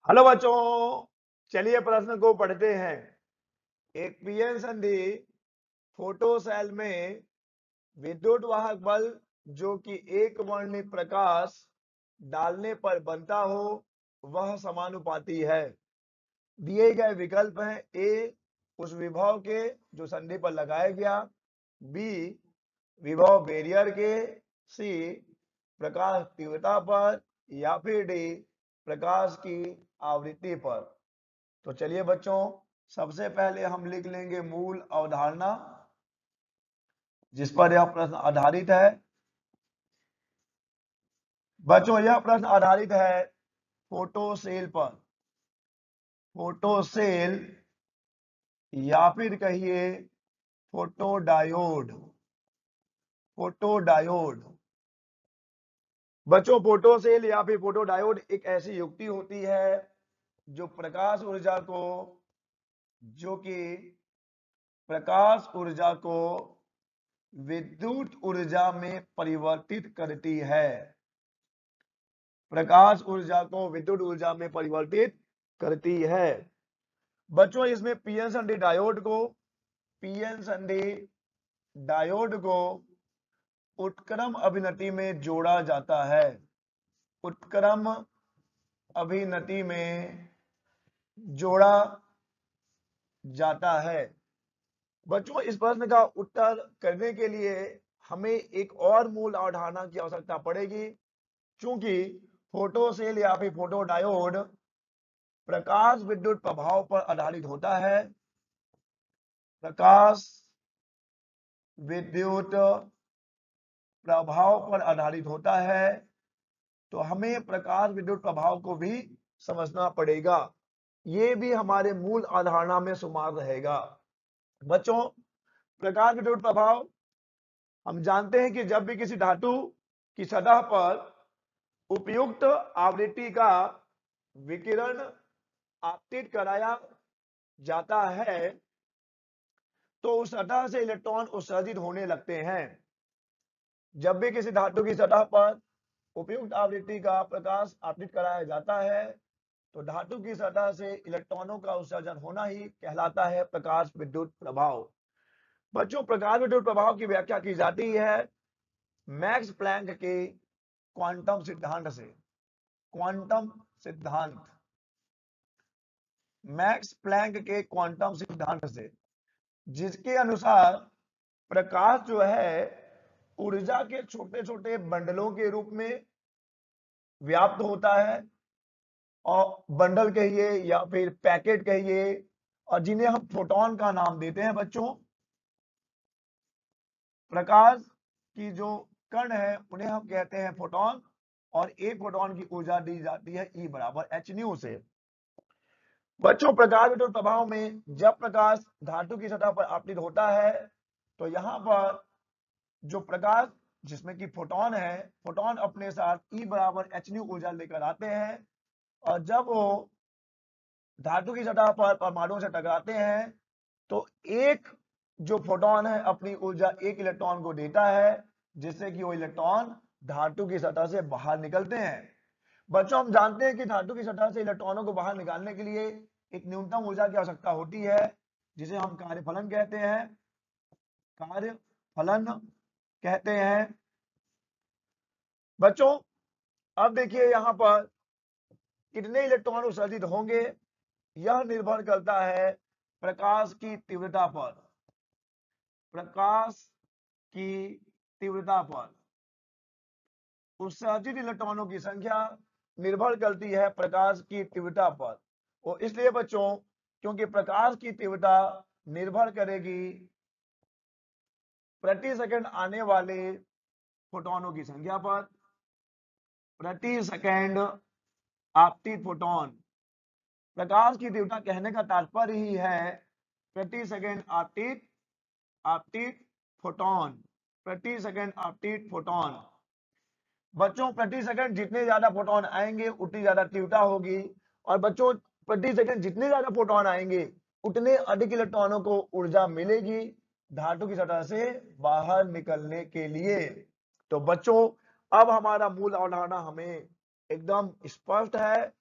Hello बच्चों, चलिए प्रश्न को पढ़ते हैं। एक पीएन संधि फोटो सेल में विद्युत वाहक बल जो कि एक वर्णीय प्रकाश डालने पर बनता हो वह समानुपाती है। दिए गए विकल्प हैं: ए उस विभव के जो संधि पर लगाया गया, बी विभव बैरियर के, सी प्रकाश तीव्रता पर, या फिर डी प्रकाश की आवृत्ति पर। तो चलिए बच्चों, सबसे पहले हम लिख लेंगे मूल अवधारणा जिस पर यह प्रश्न आधारित है। बच्चों, यह प्रश्न आधारित है फोटो सेल पर। फोटो सेल या फिर कहिए फोटो डायोड। फोटो डायोड बच्चों, फोटो सेल या फिर फोटो डायोड एक ऐसी युक्ति होती है जो प्रकाश ऊर्जा को विद्युत ऊर्जा में परिवर्तित करती है। प्रकाश ऊर्जा को विद्युत ऊर्जा में परिवर्तित करती है। बच्चों, इसमें पीएन संधि डायोड को उत्क्रम अभिनति में जोड़ा जाता है। उत्क्रम अभिनति में जोड़ा जाता है। बच्चों, इस प्रश्न का उत्तर करने के लिए हमें एक और मूल अवधारणा की आवश्यकता पड़ेगी। चूंकि फोटो सेल या फिर फोटो डायोड प्रकाश विद्युत प्रभाव पर आधारित होता है। प्रकाश विद्युत प्रभाव पर आधारित होता है, तो हमें प्रकाश विद्युत प्रभाव को भी समझना पड़ेगा। ये भी हमारे मूल अवधारणा में शुमार रहेगा। बच्चों, प्रकाश विद्युत प्रभाव हम जानते हैं कि जब भी किसी धातु की सतह पर उपयुक्त आवृत्ति का विकिरण आपतित कराया जाता है तो उस सतह से इलेक्ट्रॉन उत्सर्जित होने लगते हैं। जब भी किसी धातु की सतह पर उपयुक्त आवृत्ति का प्रकाश आपतित कराया जाता है तो धातु की सतह से इलेक्ट्रॉनों का उत्सर्जन होना ही कहलाता है प्रकाश विद्युत प्रभाव। बच्चों, प्रकाश विद्युत प्रभाव की व्याख्या की जाती है मैक्स प्लैंक के क्वांटम सिद्धांत से। क्वांटम सिद्धांत, मैक्स प्लैंक के क्वांटम सिद्धांत से, जिसके अनुसार प्रकाश जो है ऊर्जा के छोटे छोटे बंडलों के रूप में व्याप्त होता है, और बंडल कहिए या फिर पैकेट कहिए, और जिन्हें हम फोटोन का नाम देते हैं। बच्चों, प्रकाश की जो कण है उन्हें हम कहते हैं फोटोन, और एक फोटोन की ऊर्जा दी जाती है E बराबर h से। बच्चों, प्रकाश विद्युत प्रभाव में जब प्रकाश धातु की सतह पर आपतित होता है तो यहाँ पर जो प्रकाश जिसमें कि फोटोन है, फोटोन अपने साथ E बराबर h ऊर्जा लेकर आते हैं, और जब वो धातु की सतह पर परमाणुओं से टकराते हैं तो एक जो फोटोन है अपनी ऊर्जा एक इलेक्ट्रॉन को देता है, जिससे कि वो इलेक्ट्रॉन धातु की सतह से बाहर निकलते हैं। बच्चों, हम जानते हैं कि धातु की सतह से इलेक्ट्रॉनों को बाहर निकालने के लिए एक न्यूनतम ऊर्जा की आवश्यकता होती है, जिसे हम कार्यफलन कहते हैं। कार्यफलन कहते हैं। बच्चों, अब देखिए यहाँ पर कितने इलेक्ट्रॉन उत्सर्जित होंगे, यह निर्भर करता है प्रकाश की तीव्रता पर। प्रकाश की तीव्रता पर उत्सर्जित इलेक्ट्रॉनों की संख्या निर्भर करती है प्रकाश की तीव्रता पर। और इसलिए बच्चों, क्योंकि प्रकाश की तीव्रता निर्भर करेगी प्रति सेकंड आने वाले फोटोनों की संख्या पर। प्रति सेकंड आपतित फोटोन, प्रकाश की तीव्रता कहने का तात्पर्य ही है प्रति सेकंड आपतित फोटोन। प्रति सेकंड आपतित फोटोन। बच्चों, प्रति सेकंड जितने ज्यादा फोटोन आएंगे उतनी ज्यादा तीव्रता होगी, और बच्चों प्रति सेकंड जितने ज्यादा फोटोन आएंगे उतने अधिक इलेक्ट्रॉनों को ऊर्जा मिलेगी धातु की सतह से बाहर निकलने के लिए। तो बच्चों, अब हमारा मूल अवधारणा हमें एकदम स्पष्ट है।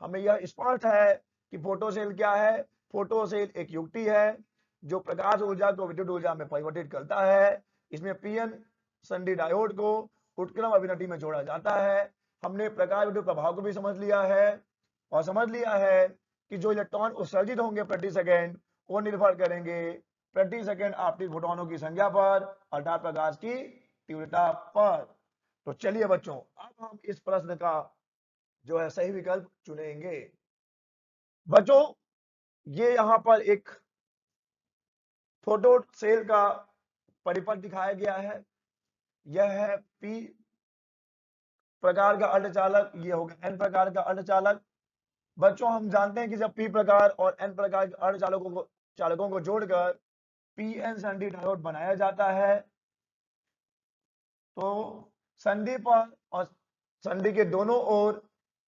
हमें यह स्पष्ट है कि फोटो सेल क्या है। फोटो सेल एक युक्ति है जो प्रकाश ऊर्जा को विद्युत ऊर्जा में परिवर्तित करता है। इसमें पीएन संधि डायोड को उत्क्रम अभिनति में जोड़ा जाता है। हमने प्रकाश विद्युत प्रभाव को भी समझ लिया है और समझ लिया है कि जो इलेक्ट्रॉन उत्सर्जित होंगे प्रति सेकेंड वो निर्भर करेंगे प्रति सेकेंड आपतित फोटोनों की संख्या पर अर्थात प्रकाश की तीव्रता पर। तो चलिए बच्चों, अब हम इस प्रश्न का जो है सही विकल्प चुनेंगे। बच्चों, ये यहां पर एक फोटो सेल का परिपथ दिखाया गया है। यह है पी प्रकार का अर्धचालक, ये होगा एन प्रकार का अर्धचालक। बच्चों, हम जानते हैं कि जब पी प्रकार और एन प्रकार के अर्धचालकों को जोड़कर पी एन संधि डायोड बनाया जाता है तो संधि पर और संधि के दोनों ओर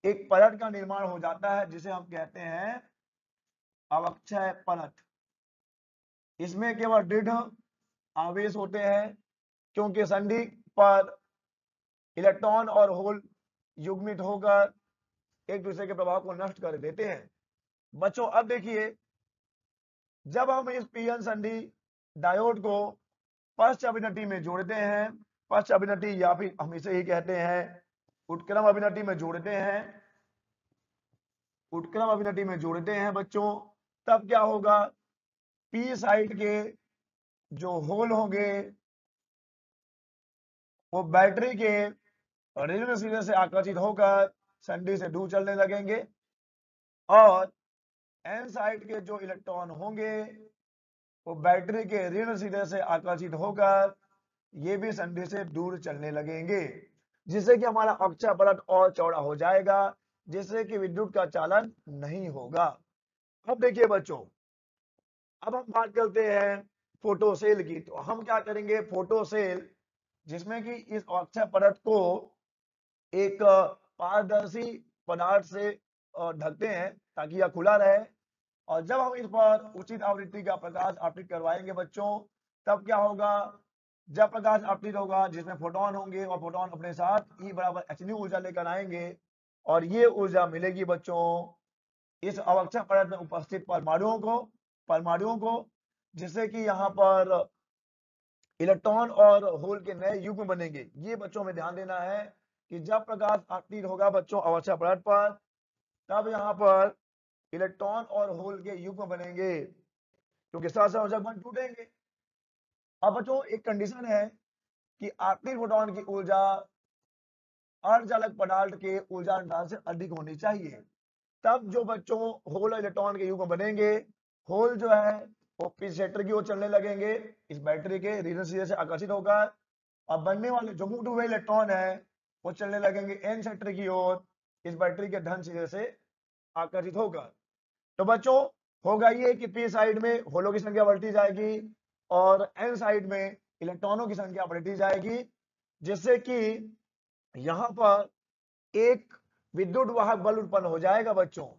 एक परत का निर्माण हो जाता है जिसे हम कहते हैं अवक्षय परत। इसमें केवल दृढ़ आवेश होते हैं क्योंकि संधि पर इलेक्ट्रॉन और होल युग्मित होकर एक दूसरे के प्रभाव को नष्ट कर देते हैं। बच्चों, अब देखिए, जब हम इस पीएन संधि डायोड को पश्च अभिनति में जोड़ते हैं, पश्च अभिनति या फिर हम इसे ही कहते हैं उत्क्रम अभिनति में जोड़ते हैं, उत्क्रम अभिनति में जोड़ते हैं बच्चों, तब क्या होगा, पी साइड के जो होल होंगे वो बैटरी के ऋण सिरे से आकर्षित होकर संधि से दूर चलने लगेंगे और एन साइड के जो इलेक्ट्रॉन होंगे वो बैटरी के ऋण सिरे से आकर्षित होकर ये भी संधि से दूर चलने लगेंगे, जिससे कि हमारा अक्षय परत और चौड़ा हो जाएगा, जिससे कि विद्युत का चालन नहीं होगा। अब देखिए बच्चों, अब हम बात करते हैं फोटो सेल की। तो हम क्या करेंगे, फोटो सेल जिसमें कि इस अक्षय परत को एक पारदर्शी पदार्थ से ढकते हैं ताकि यह खुला रहे, और जब हम इस पर उचित आवृत्ति का प्रकाश आपतित करवाएंगे बच्चों, तब क्या होगा, जब प्रकाश आपतित होगा जिसमें फोटोन होंगे और फोटोन अपने साथ E बराबर hν ऊर्जा लेकर आएंगे और ये ऊर्जा मिलेगी बच्चों इस अवक्षय परत में उपस्थित परमाणुओं को, जिससे कि यहाँ पर इलेक्ट्रॉन और होल के नए युग्म बनेंगे। ये बच्चों में ध्यान देना है कि जब प्रकाश आपतित होगा बच्चों अवक्षय परत पर, तब यहाँ पर इलेक्ट्रॉन और होल के युग्म बनेंगे क्योंकि सहसंयोजक बंध टूटेंगे। अब बच्चों, एक कंडीशन है कि आपतित फोटोन की ऊर्जा अर्धचालक पदार्थ के ऊर्जा अनुपात से अधिक होनी चाहिए, तब जो बच्चों होल इलेक्ट्रॉन के युग्म बनेंगे, होल जो है वो पी सेक्टर की ओर चलने लगेंगे इस बैटरी के ऋण सिरे से आकर्षित होकर, और बनने वाले जो मुक्त हुए इलेक्ट्रॉन है वो चलने लगेंगे एन सेक्टर की ओर इस बैटरी के धन सिरे से आकर्षित होकर। तो बच्चों, होगा ये कि पी साइड में होलों की संख्या बढ़ती जाएगी और एन साइड में इलेक्ट्रॉनों की संख्या बढ़ती जाएगी, जिससे कि यहां पर एक विद्युत वाहक बल उत्पन्न हो जाएगा बच्चों।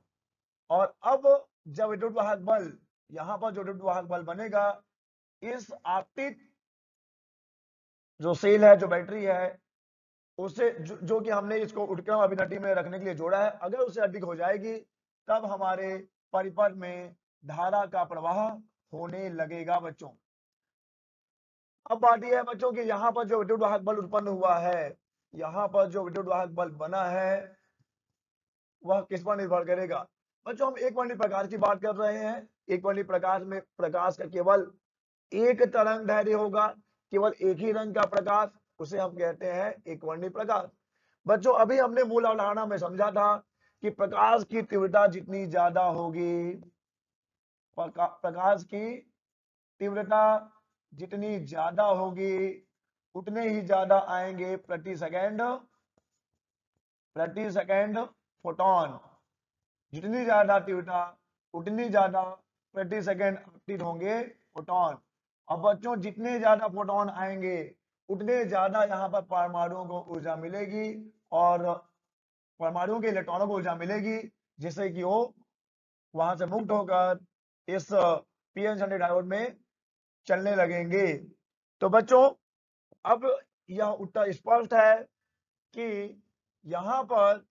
और अब जब विद्युत वाहक बल, यहां पर जो विद्युत वाहक बल बनेगा, इस आपतित जो सेल है, जो बैटरी है, उससे जो कि हमने इसको उत्क्रम अभिनति में रखने के लिए जोड़ा है, अगर उससे अधिक हो जाएगी तब हमारे परिपथ में धारा का प्रवाह होने लगेगा बच्चों। अब बात यह है बच्चों कि यहाँ पर जो विद्युत वाहक बल उत्पन्न हुआ है, यहाँ पर जो विद्युत वाहक बल बना है वह किस पर निर्भर करेगा। बच्चों, हम एक वर्णीय प्रकाश की बात कर रहे हैं। एक वर्णीय प्रकाश में प्रकाश का केवल एक तरंग दैर्ध्य होगा, केवल एक ही रंग का प्रकाश, उसे हम कहते हैं एक वर्णीय प्रकाश। बच्चों, अभी हमने मूल अवधारणा में समझा था कि प्रकाश की तीव्रता जितनी ज्यादा होगी, प्रकाश की तीव्रता जितनी ज्यादा होगी उतने ही ज्यादा आएंगे प्रति सेकेंड फोटोन। जितनी ज्यादा तीव्रता उतनी ज्यादा प्रति सेकेंड आपतित होंगे फोटोन। अब बच्चों, जितने ज्यादा फोटोन आएंगे उतने ज्यादा यहाँ पर परमाणुओं को ऊर्जा मिलेगी और परमाणुओं के इलेक्ट्रॉनों को ऊर्जा मिलेगी, जिससे कि वो वहां से मुक्त होकर इस पीएन संधि डायोड में चलने लगेंगे। तो बच्चों, अब यह उत्तर स्पष्ट है कि यहाँ पर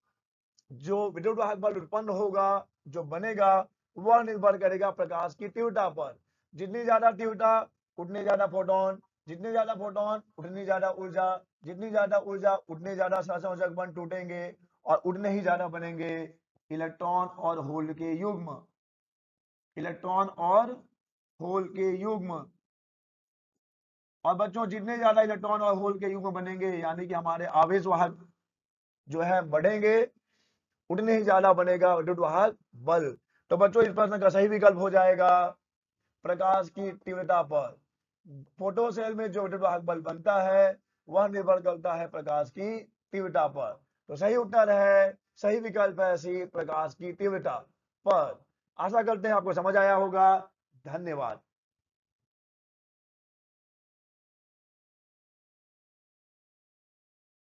जो विद्युत वाहक बल उत्पन्न होगा, जो बनेगा, वह निर्भर करेगा प्रकाश की तीव्रता पर। जितनी ज्यादा तीव्रता उतने ज्यादा फोटोन, जितने ज्यादा फोटोन उतनी ज्यादा ऊर्जा, जितनी ज्यादा ऊर्जा उतने ज्यादा सहसंयोजक बंध टूटेंगे और उतने ही ज्यादा बनेंगे इलेक्ट्रॉन और होल के युग्म। इलेक्ट्रॉन और होल के युग्म। और बच्चों जितने ज्यादा इलेक्ट्रॉन और होल के युग्म बनेंगे यानी कि हमारे आवेश वाहक जो है बढ़ेंगे, उतने ही ज्यादा बनेगा विद्युत वाहक बल। तो बच्चों इस प्रश्न का सही विकल्प हो जाएगा प्रकाश की तीव्रता पर। फोटो सेल में जो विद्युत वाहक बल बनता है वह निर्भर करता है प्रकाश की तीव्रता पर। तो सही उत्तर है, सही विकल्प है सी, प्रकाश की तीव्रता पर। आशा करते हैं आपको समझ आया होगा। धन्यवाद।